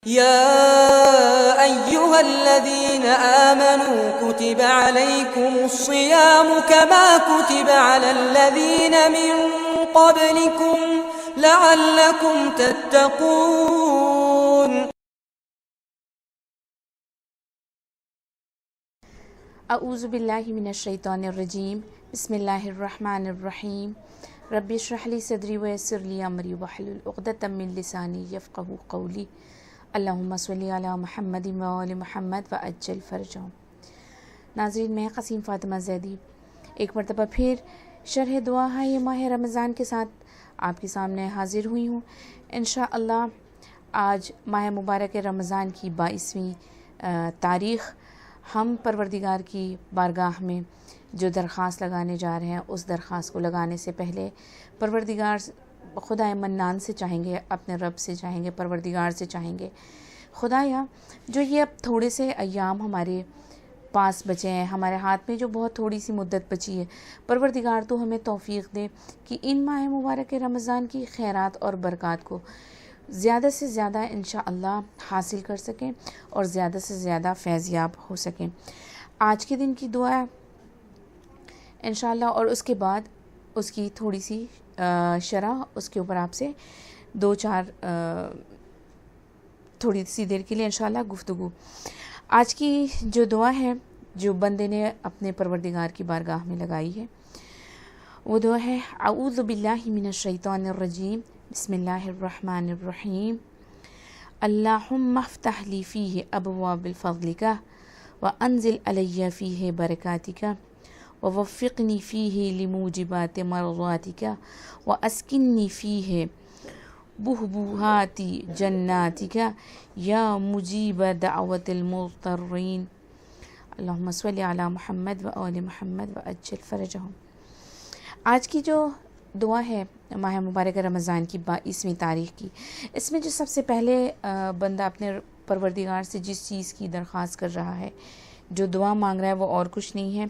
يا أيها الذين آمنوا كتب عليكم الصيام كما كتب على الذين من قبلكم لعلكم تتقون. اعوذ باللہ من الشیطان الرجیم. بسم اللہ الرحمن الرحیم. رب اشرح لی صدری ویسر لی امری واحلل عقدۃ من لسانی یفقہوا قولی. اللہم صلی علی محمد وآل محمد وعجل فرجہم. ناظرین، میں قسیم فاطمہ زیدی ایک مرتبہ پھر شرح دعا ہے ماہ رمضان کے ساتھ آپ کے سامنے حاضر ہوئی ہوں. انشاءاللہ آج ماہ مبارک رمضان کی 22ویں تاریخ ہم پروردگار کی بارگاہ میں جو درخواست لگانے جا رہے ہیں، اس درخواست کو لگانے سے پہلے پروردگار خدائے منان سے چاہیں گے، اپنے رب سے چاہیں گے، پروردگار سے چاہیں گے، خدایا جو یہ اب تھوڑے سے ایام ہمارے پاس بچے ہیں، ہمارے ہاتھ میں جو بہت تھوڑی سی مدت بچی ہے، پروردگار تو ہمیں توفیق دے کہ ان ماہ مبارک رمضان کی خیرات اور برکات کو زیادہ سے زیادہ انشاءاللہ حاصل کر سکیں اور زیادہ سے زیادہ فیضیاب ہو سکیں. آج کے دن کی دعا انشاءاللہ، اور اس کے بعد اس کی تھوڑی سی شرح، اس کے اوپر آپ سے تھوڑی سی دیر کے لیے انشاءاللہ گفتگو. آج کی جو دعا ہے جو بندے نے اپنے پروردگار کی بارگاہ میں لگائی ہے، وہ دعا ہے اعوذ باللہ من الشیطان الرجیم. بسم اللہ الرحمن الرحیم. اللہم افتح لی فیہ ابواب فضلک وانزل علی فیہ برکاتک ووفقنی فیہ لموجبات مرضاتک واسکننی فیہ بحبوحات جناتک یا مجیب دعوت المضطرین. اللہم صلی علی محمد وآل محمد وعجل فرجہم. آج کی جو دعا ہے ماہ مبارک رمضان کی 22ویں تاریخ کی، اس میں جو سب سے پہلے بندہ اپنے پروردگار سے جس چیز کی درخواست کر رہا ہے، جو دعا مانگ رہا ہے، وہ اور کچھ نہیں ہے،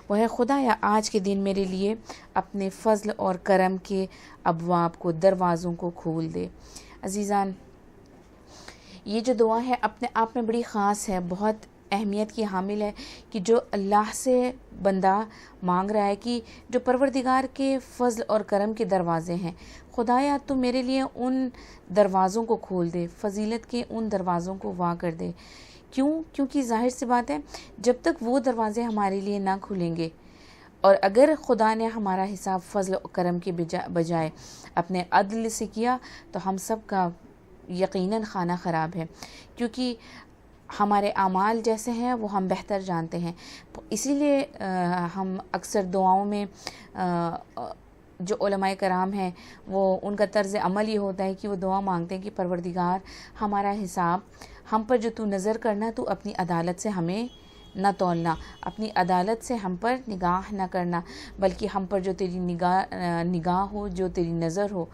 وہ ہے خدایا آج کے دن میرے لیے اپنے فضل اور کرم کے ابواب کو، دروازوں کو کھول دے. عزیزان، یہ جو دعا ہے اپنے آپ میں بڑی خاص ہے، بہت اہمیت کی حامل ہے کہ جو اللہ سے بندہ مانگ رہا ہے کہ جو پروردگار کے فضل اور کرم کے دروازے ہیں، خدایا تو میرے لیے ان دروازوں کو کھول دے، فضیلت کے ان دروازوں کو وا کر دے. کیونکہ ظاہر سی بات ہے، جب تک وہ دروازے ہمارے لیے نہ کھلیں گے، اور اگر خدا نے ہمارا حساب فضل و کرم کے بجائے اپنے عدل سے کیا تو ہم سب کا یقیناً خانہ خراب ہے، کیونکہ ہمارے اعمال جیسے ہیں وہ ہم بہتر جانتے ہیں. اسی لیے ہم اکثر دعاؤں میں جو علماء کرام ہیں، وہ ان کا طرز عمل یہ ہوتا ہے کہ وہ دعا مانگتے ہیں کہ پروردگار ہمارا حساب ہم پر جو تو نظر کرنا، تو اپنی عدالت سے ہمیں نہ تولنا، اپنی عدالت سے ہم پر نگاہ نہ کرنا، بلکہ ہم پر جو تیری نگاہ ہو، جو تیری نظر ہو،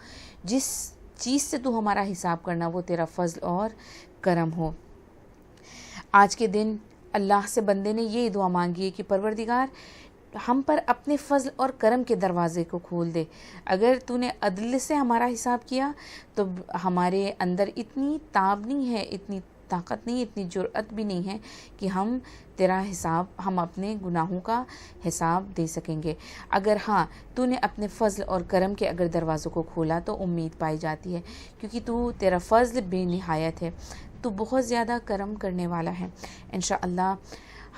جس چیز سے تو ہمارا حساب کرنا، وہ تیرا فضل اور کرم ہو. آج کے دن اللہ سے بندے نے یہ دعا مانگی ہے کہ پروردگار ہم پر اپنے فضل اور کرم کے دروازے کو کھول دے. اگر تو نے عدل سے ہمارا حساب کیا تو ہمارے اندر اتنی تاب نہیں ہے، اتنی طاقت نہیں، اتنی جرأت بھی نہیں ہے کہ ہم تیرا حساب، ہم اپنے گناہوں کا حساب دے سکیں گے. اگر ہاں تو نے اپنے فضل اور کرم کے اگر دروازوں کو کھولا تو امید پائی جاتی ہے، کیونکہ تو تیرا فضل بے نہایت ہے، تو بہت زیادہ کرم کرنے والا ہے. انشاءاللہ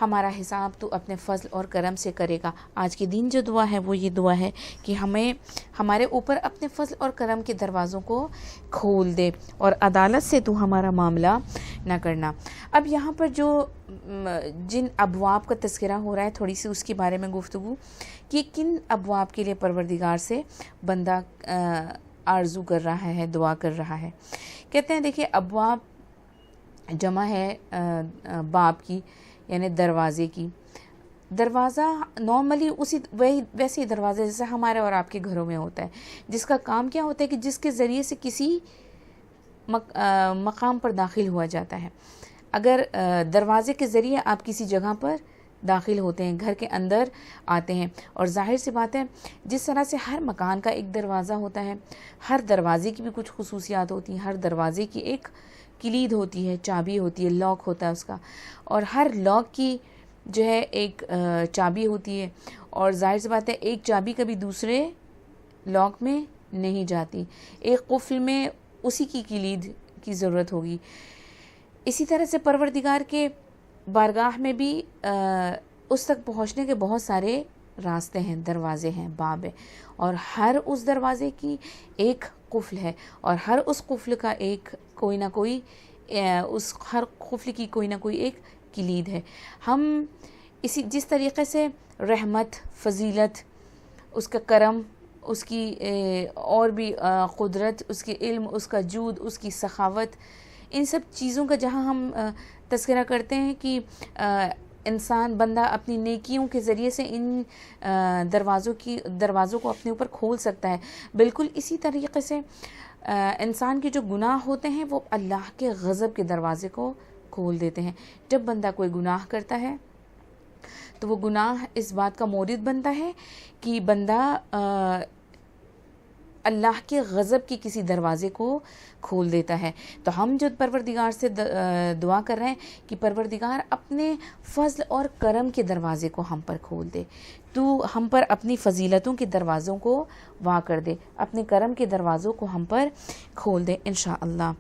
ہمارا حساب تو اپنے فضل اور کرم سے کرے گا. آج کے دن جو دعا ہے وہ یہ دعا ہے کہ ہمیں ہمارے اوپر اپنے فضل اور کرم کے دروازوں کو کھول دے اور عدالت سے تو ہمارا معاملہ نہ کرنا. اب یہاں پر جو جن ابواب کا تذکرہ ہو رہا ہے، تھوڑی سی اس کے بارے میں گفتگو کہ کن ابواب کے لیے پروردگار سے بندہ آرزو کر رہا ہے، دعا کر رہا ہے. کہتے ہیں دیکھیے، ابواب جمع ہے باب کی، یعنی دروازے کی. دروازہ نارملی ویسے دروازے جیسے ہمارے اور آپ کے گھروں میں ہوتا ہے، جس کا کام کیا ہوتا ہے کہ جس کے ذریعے سے کسی مقام پر داخل ہوا جاتا ہے. اگر دروازے کے ذریعے آپ کسی جگہ پر داخل ہوتے ہیں، گھر کے اندر آتے ہیں، اور ظاہر سی بات ہے جس طرح سے ہر مکان کا ایک دروازہ ہوتا ہے، ہر دروازے کی بھی کچھ خصوصیات ہوتی ہیں، ہر دروازے کی ایک کلید ہوتی ہے, چابی ہوتی ہے, لاک ہوتا ہے اس کا, اور ہر لاک کی جو ہے ایک چابی ہوتی ہے, اور ظاہر سی بات ہے ایک چابی کبھی دوسرے لاک میں نہیں جاتی, ایک قفل میں اسی کی کلید کی ضرورت ہوگی. اسی طرح سے پروردگار کے بارگاہ میں بھی اس تک پہنچنے کے بہت سارے راستے ہیں, دروازے ہیں, باب ہیں, اور ہر اس دروازے کی ایک قفل ہے, اور ہر اس قفل کا ایک کوئی نہ کوئی ہر قفل کی کوئی نہ کوئی ایک کلید ہے. ہم جس طریقے سے رحمت, فضیلت, اس کا کرم, اس کی اور بھی قدرت, اس کے علم, اس کا جود, اس کی سخاوت, ان سب چیزوں کا جہاں ہم تذکرہ کرتے ہیں کہ انسان بندہ اپنی نیکیوں کے ذریعے سے ان دروازوں کو اپنے اوپر کھول سکتا ہے, بالکل اسی طریقے سے انسان کے جو گناہ ہوتے ہیں وہ اللہ کے غضب کے دروازے کو کھول دیتے ہیں. جب بندہ کوئی گناہ کرتا ہے تو وہ گناہ اس بات کا مورد بنتا ہے کہ بندہ اللہ کے غضب کے کسی دروازے کو کھول دیتا ہے. تو ہم جو پروردگار سے دعا کر رہے ہیں کہ پروردگار اپنے فضل اور کرم کے دروازے کو ہم پر کھول دے, تو ہم پر اپنی فضیلتوں کے دروازوں کو وا کر دے, اپنے کرم کے دروازوں کو ہم پر کھول دے انشاءاللہ.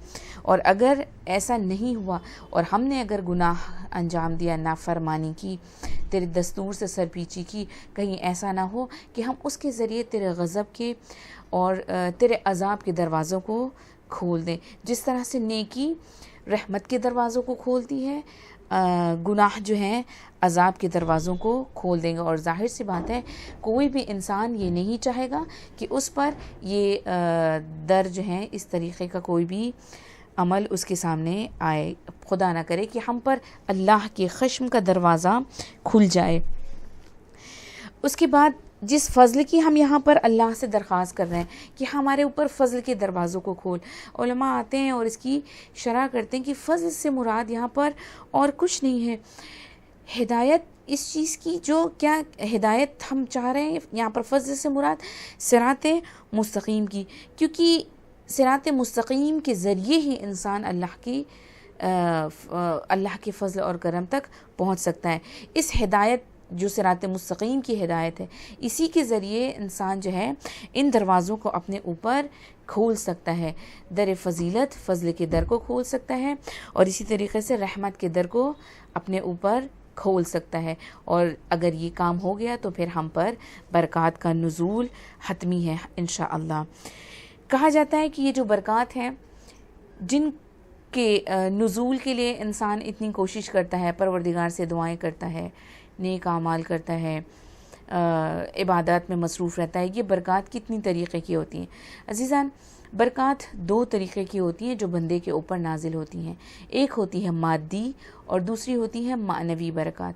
اور اگر ایسا نہیں ہوا اور ہم نے اگر گناہ انجام دیا, نافرمانی کی, تیرے دستور سے سرپیچی کی, کہیں ایسا نہ ہو کہ ہم اس کے ذریعے تیرے غضب کے اور تیرے عذاب کے دروازوں کو کھول دیں. جس طرح سے نیکی رحمت کے دروازوں کو کھولتی ہے, گناہ جو ہیں عذاب کے دروازوں کو کھول دیں گے. اور ظاہر سی بات ہے کوئی بھی انسان یہ نہیں چاہے گا کہ اس پر یہ در جو ہیں اس طریقے کا کوئی بھی عمل اس کے سامنے آئے. خدا نہ کرے کہ ہم پر اللہ کے خشم کا دروازہ کھل جائے. اس کے بعد جس فضل کی ہم یہاں پر اللہ سے درخواست کر رہے ہیں کہ ہمارے اوپر فضل کے دروازوں کو کھول, علماء آتے ہیں اور اس کی شرح کرتے ہیں کہ فضل سے مراد یہاں پر اور کچھ نہیں ہے, ہدایت اس چیز کی جو کیا ہدایت ہم چاہ رہے ہیں یہاں پر فضل سے مراد صراط مستقیم کی, کیونکہ صراط مستقیم کے ذریعے ہی انسان اللہ کے فضل اور کرم تک پہنچ سکتا ہے. اس ہدایت جو صراط مستقیم کی ہدایت ہے, اسی کے ذریعے انسان جو ہے ان دروازوں کو اپنے اوپر کھول سکتا ہے. در فضیلت, فضل کے در کو کھول سکتا ہے, اور اسی طریقے سے رحمت کے در کو اپنے اوپر کھول سکتا ہے. اور اگر یہ کام ہو گیا تو پھر ہم پر برکات کا نزول حتمی ہے انشاءاللہ. کہا جاتا ہے کہ یہ جو برکات ہیں جن کے نزول کے لیے انسان اتنی کوشش کرتا ہے, پروردگار سے دعائیں کرتا ہے, نیک اعمال کرتا ہے, عبادات میں مصروف رہتا ہے, یہ برکات کتنی طریقے کی ہوتی ہیں عزیزان. برکات دو طریقے کی ہوتی ہیں جو بندے کے اوپر نازل ہوتی ہیں, ایک ہوتی ہے مادی اور دوسری ہوتی ہے معنوی برکات.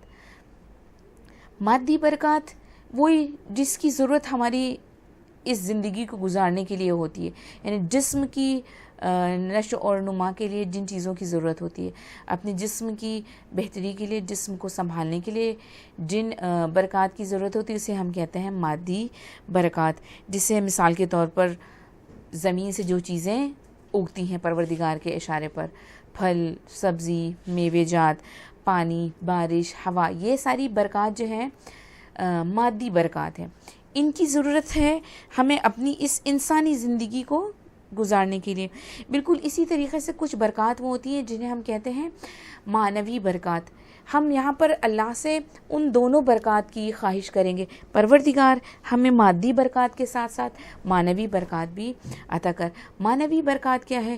مادی برکات وہی جس کی ضرورت ہماری اس زندگی کو گزارنے کے لیے ہوتی ہے, یعنی جسم کی نشو اور نما کے لیے جن چیزوں کی ضرورت ہوتی ہے, اپنے جسم کی بہتری کے لیے, جسم کو سنبھالنے کے لیے جن برکات کی ضرورت ہوتی ہے اسے ہم کہتے ہیں مادی برکات. جس سے مثال کے طور پر زمین سے جو چیزیں اگتی ہیں پروردگار کے اشارے پر, پھل, سبزی, میوے جات, پانی, بارش, ہوا, یہ ساری برکات جو ہیں مادی برکات ہیں. ان کی ضرورت ہے ہمیں اپنی اس انسانی زندگی کو گزارنے کے لیے. بالکل اسی طریقے سے کچھ برکات وہ ہوتی ہیں جنہیں ہم کہتے ہیں معنوی برکات. ہم یہاں پر اللہ سے ان دونوں برکات کی خواہش کریں گے, پروردگار ہمیں مادی برکات کے ساتھ ساتھ معنوی برکات بھی عطا کر. معنوی برکات کیا ہے؟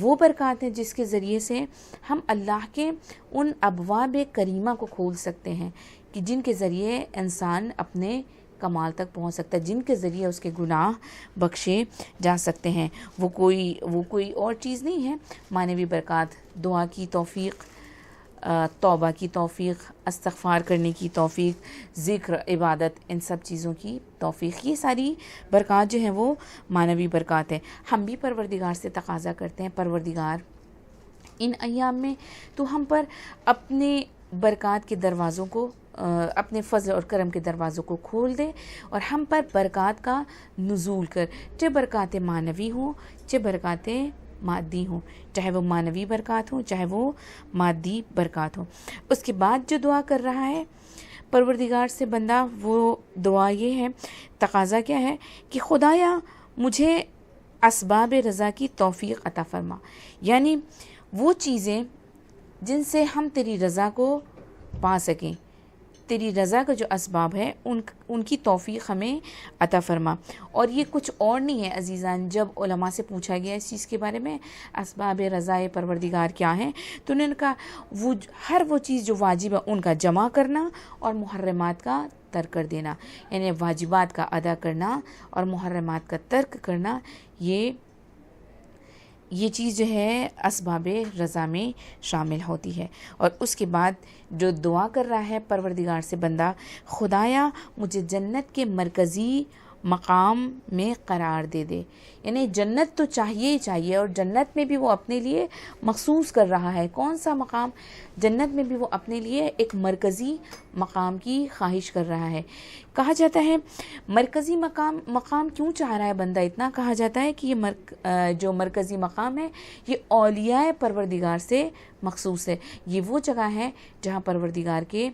وہ برکات ہیں جس کے ذریعے سے ہم اللہ کے ان ابواب کریمہ کو کھول سکتے ہیں کہ جن کے ذریعے انسان اپنے کمال تک پہنچ سکتا ہے, جن کے ذریعے اس کے گناہ بخشے جا سکتے ہیں. وہ کوئی اور چیز نہیں ہے. معنوی برکات دعا کی توفیق, توبہ کی توفیق, استغفار کرنے کی توفیق, ذکر, عبادت, ان سب چیزوں کی توفیق, یہ ساری برکات جو ہیں وہ معنوی برکات ہیں. ہم بھی پروردگار سے تقاضا کرتے ہیں پروردگار ان ایام میں تو ہم پر اپنے برکات کے دروازوں کو, اپنے فضل اور کرم کے دروازوں کو کھول دے اور ہم پر برکات کا نزول کر, چاہے برکات معنوی ہوں چاہے برکات مادی ہوں، چاہے وہ معنوی برکات ہوں، چاہے وہ مادی برکات ہوں۔ اس کے بعد جو دعا کر رہا ہے پروردگار سے بندہ، وہ دعا یہ ہے، تقاضا کیا ہے کہ خدایا مجھے اسباب رضا کی توفیق عطا فرما، یعنی وہ چیزیں جن سے ہم تیری رضا کو پا سکیں، تیری رضا کا جو اسباب ہے ان کی توفیق ہمیں عطا فرما۔ اور یہ کچھ اور نہیں ہے عزیزان، جب علماء سے پوچھا گیا اس چیز کے بارے میں اسباب رضا پروردگار کیا ہیں، تو انہوں نے کہا وہ ہر وہ چیز جو واجب ہے ان کا جمع کرنا اور محرمات کا ترک کر دینا، یعنی واجبات کا ادا کرنا اور محرمات کا ترک کرنا، یہ چیز جو ہے اسباب رضا میں شامل ہوتی ہے۔ اور اس کے بعد جو دعا کر رہا ہے پروردگار سے بندہ، خدایا مجھے جنت کے مرکزی مقام میں قرار دے دے، یعنی جنت تو چاہیے ہی چاہیے، اور جنت میں بھی وہ اپنے لیے مخصوص کر رہا ہے کون سا مقام، جنت میں بھی وہ اپنے لیے ایک مرکزی مقام کی خواہش کر رہا ہے۔ کہا جاتا ہے مرکزی مقام کیوں چاہ رہا ہے بندہ اتنا، کہا جاتا ہے کہ یہ جو مرکزی مقام ہے یہ اولیاء پروردگار سے مخصوص ہے، یہ وہ جگہ ہے جہاں پروردگار کے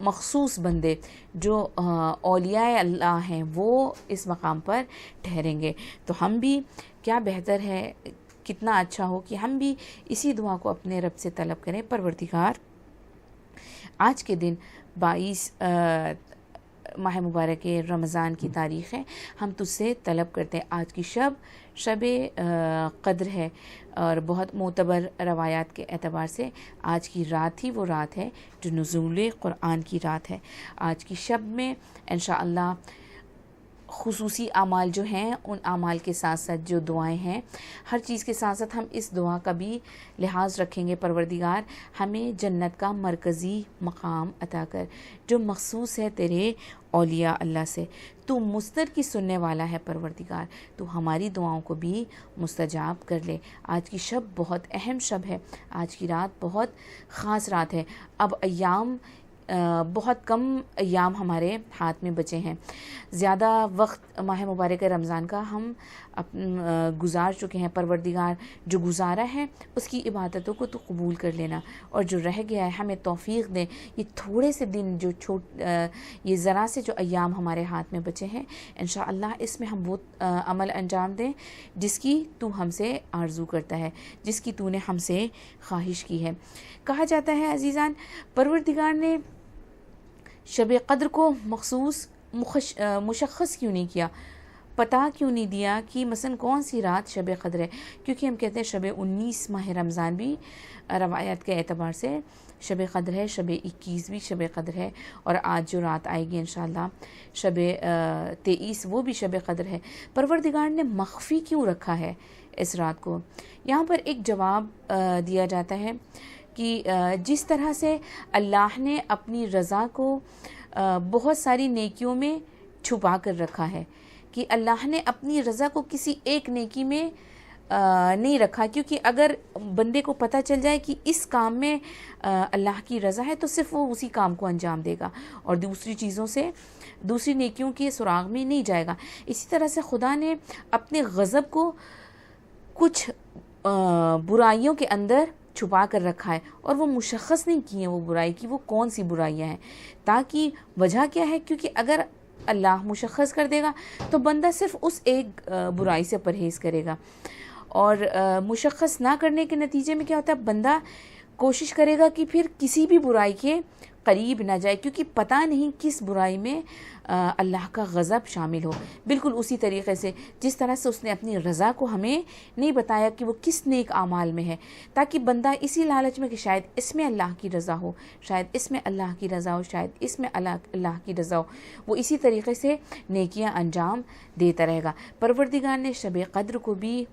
مخصوص بندے جو اولیاء اللہ ہیں وہ اس مقام پر ٹھہریں گے۔ تو ہم بھی کیا بہتر ہے، کتنا اچھا ہو کہ ہم بھی اسی دعا کو اپنے رب سے طلب کریں، پروردگار آج کے دن 22 ماہ مبارک رمضان کی تاریخ ہے، ہم تجھ سے طلب کرتے ہیں، آج کی شب قدر ہے، اور بہت معتبر روایات کے اعتبار سے آج کی رات ہی وہ رات ہے جو نزول قرآن کی رات ہے۔ آج کی شب میں انشاءاللہ خصوصی اعمال جو ہیں، ان اعمال کے ساتھ ساتھ جو دعائیں ہیں، ہر چیز کے ساتھ ساتھ ہم اس دعا کا بھی لحاظ رکھیں گے، پروردگار ہمیں جنت کا مرکزی مقام عطا کر جو مخصوص ہے تیرے اولیاء اللہ سے، تو مستر کی سننے والا ہے پروردگار، تو ہماری دعاؤں کو بھی مستجاب کر لے۔ آج کی شب بہت اہم شب ہے، آج کی رات بہت خاص رات ہے۔ اب بہت کم ایام ہمارے ہاتھ میں بچے ہیں، زیادہ وقت ماہ مبارک رمضان کا ہم گزار چکے ہیں، پروردگار جو گزارا ہے اس کی عبادتوں کو تو قبول کر لینا، اور جو رہ گیا ہے ہمیں توفیق دے، یہ تھوڑے سے دن جو یہ ذرا سے جو ایام ہمارے ہاتھ میں بچے ہیں، انشاءاللہ اس میں ہم وہ عمل انجام دیں جس کی تو ہم سے آرزو کرتا ہے، جس کی تو نے ہم سے خواہش کی ہے۔ کہا جاتا ہے عزیزان، پروردگار نے شب قدر کو مشخص کیوں نہیں کیا، پتہ کیوں نہیں دیا کہ مثلا کون سی رات شب قدر ہے، کیونکہ ہم کہتے ہیں شب 19 ماہ رمضان بھی روایات کے اعتبار سے شب قدر ہے، شب 21 بھی شب قدر ہے، اور آج جو رات آئے گی انشاءاللہ شب 23 وہ بھی شب قدر ہے۔ پروردگار نے مخفی کیوں رکھا ہے اس رات کو؟ یہاں پر ایک جواب دیا جاتا ہے کہ جس طرح سے اللہ نے اپنی رضا کو بہت ساری نیکیوں میں چھپا کر رکھا ہے، کہ اللہ نے اپنی رضا کو کسی ایک نیکی میں نہیں رکھا، کیونکہ اگر بندے کو پتہ چل جائے کہ اس کام میں اللہ کی رضا ہے تو صرف وہ اسی کام کو انجام دے گا اور دوسری نیکیوں کے سراغ میں نہیں جائے گا۔ اسی طرح سے خدا نے اپنے غضب کو کچھ برائیوں کے اندر چھپا کر رکھا ہے، اور وہ مشخص نہیں کی ہیں وہ برائی کی وہ کون سی برائیاں ہیں، تاکہ وجہ کیا ہے، کیونکہ اگر اللہ مشخص کر دے گا تو بندہ صرف اس ایک برائی سے پرہیز کرے گا، اور مشخص نہ کرنے کے نتیجے میں کیا ہوتا ہے، بندہ کوشش کرے گا کہ پھر کسی بھی برائی کے قریب نہ جائے، کیونکہ پتہ نہیں کس برائی میں اللہ کا غضب شامل ہو۔ بالکل اسی طریقے سے جس طرح سے اس نے اپنی رضا کو ہمیں نہیں بتایا کہ وہ کس نیک اعمال میں ہے، تاکہ بندہ اسی لالچ میں کہ شاید اس میں اللہ کی رضا ہو، شاید اس میں اللہ کی رضا ہو، شاید اس میں اللہ کی رضا ہو، وہ اسی طریقے سے نیکیاں انجام دیتا رہے گا۔ پروردگار نے شب قدر کو بھی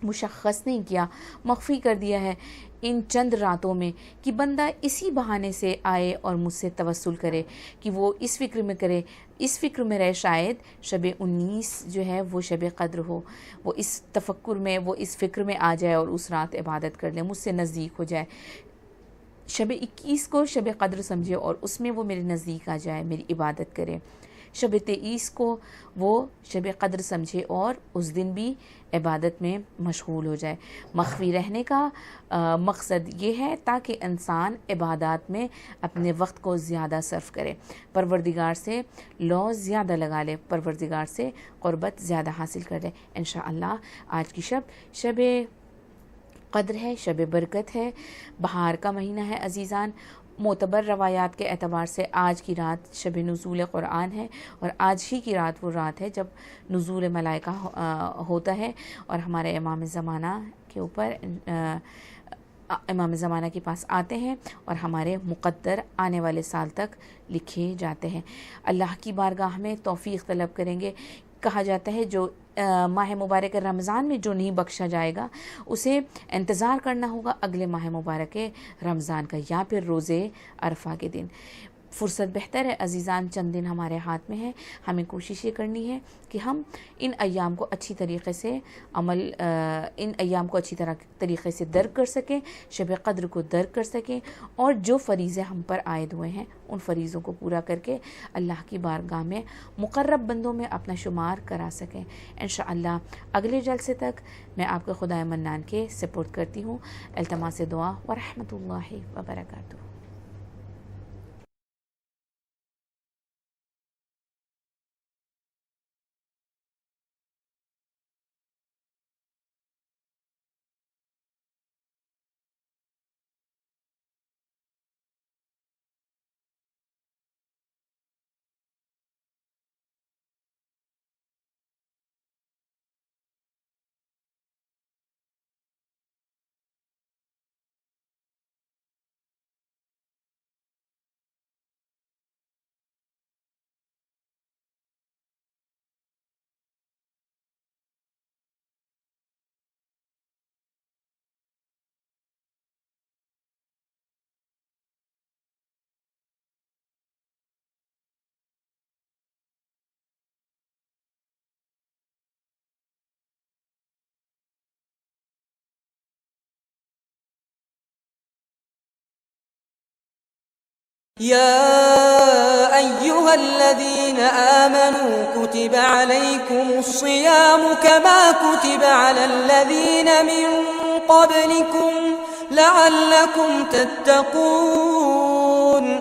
مشخص نہیں کیا، مخفی کر دیا ہے ان چند راتوں میں، کہ بندہ اسی بہانے سے آئے اور مجھ سے توسل کرے، کہ وہ اس فکر میں رہے شاید شب 19 جو ہے وہ شب قدر ہو، وہ اس تفکر میں، وہ اس فکر میں آ جائے اور اس رات عبادت کر لے، مجھ سے نزدیک ہو جائے، شب 21 کو شب قدر سمجھے اور اس میں وہ میرے نزدیک آ جائے، میری عبادت کرے۔ شب 23 کو وہ شب قدر سمجھے اور اس دن بھی عبادت میں مشغول ہو جائے۔ مخفی رہنے کا مقصد یہ ہے تاکہ انسان عبادات میں اپنے وقت کو زیادہ صرف کرے، پروردگار سے لو زیادہ لگا لے، پروردگار سے قربت زیادہ حاصل کر لے۔ انشاءاللہ آج کی شب قدر ہے، شب برکت ہے، بہار کا مہینہ ہے عزیزان۔ معتبر روایات کے اعتبار سے آج کی رات شب نزول قرآن ہے، اور آج ہی کی رات وہ رات ہے جب نزول ملائکہ ہوتا ہے، اور ہمارے امام زمانہ کے اوپر امام زمانہ کے پاس آتے ہیں اور ہمارے مقدر آنے والے سال تک لکھے جاتے ہیں۔ اللہ کی بارگاہ میں توفیق طلب کریں گے۔ کہا جاتا ہے جو ماہ مبارک رمضان میں جو نہیں بخشا جائے گا اسے انتظار کرنا ہوگا اگلے ماہ مبارک رمضان کا یا پھر روزے عرفہ کے دن۔ فرصت بہتر ہے عزیزان، چند دن ہمارے ہاتھ میں ہے، ہمیں کوشش یہ کرنی ہے کہ ہم ان ایام کو اچھی طریقے سے طریقے سے درک کر سکیں، شب قدر کو درک کر سکیں، اور جو فریضے ہم پر عائد ہوئے ہیں ان فریضوں کو پورا کر کے اللہ کی بارگاہ میں مقرب بندوں میں اپنا شمار کرا سکیں۔ انشاءاللہ اگلے جلسے تک میں آپ کو خدائے منان کے سپورٹ کرتی ہوں۔ التماس دعا ورحمۃ اللہ وبرکاتہ۔ يا أيها الذين آمنوا كتب عليكم الصيام كما كتب على الذين من قبلكم لعلكم تتقون